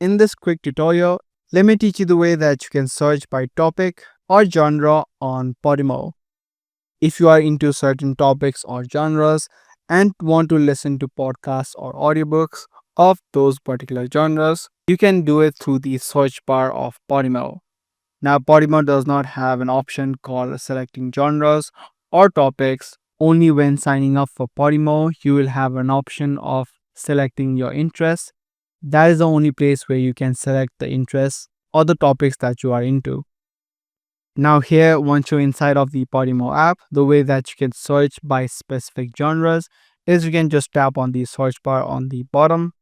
In this quick tutorial, let me teach you the way that you can search by topic or genre on Podimo. If you are into certain topics or genres and want to listen to podcasts or audiobooks of those particular genres, you can do it through the search bar of Podimo. Now, Podimo does not have an option called selecting genres or topics. Only when signing up for Podimo, you will have an option of selecting your interests. That is the only place where you can select the interests or the topics that you are into. Now here, once you're inside of the Podimo app, the way that you can search by specific genres is you can just tap on the search bar on the bottom.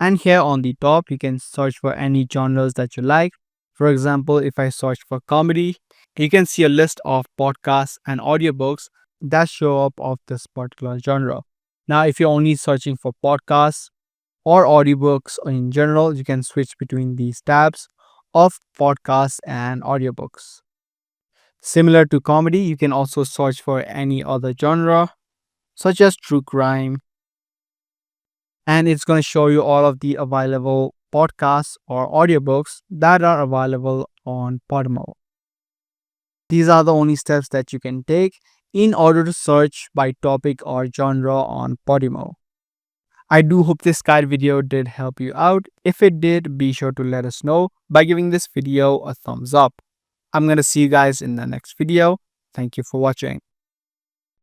And here on the top, you can search for any genres that you like. For example, if I search for comedy, you can see a list of podcasts and audiobooks that show up of this particular genre. Now, if you're only searching for podcasts or audiobooks in general, you can switch between these tabs of podcasts and audiobooks. Similar to comedy, you can also search for any other genre, such as true crime, and it's going to show you all of the available podcasts or audiobooks that are available on Podimo. These are the only steps that you can take in order to search by topic or genre on Podimo. I do hope this guide video did help you out. If it did, be sure to let us know by giving this video a thumbs up. I'm going to see you guys in the next video. Thank you for watching.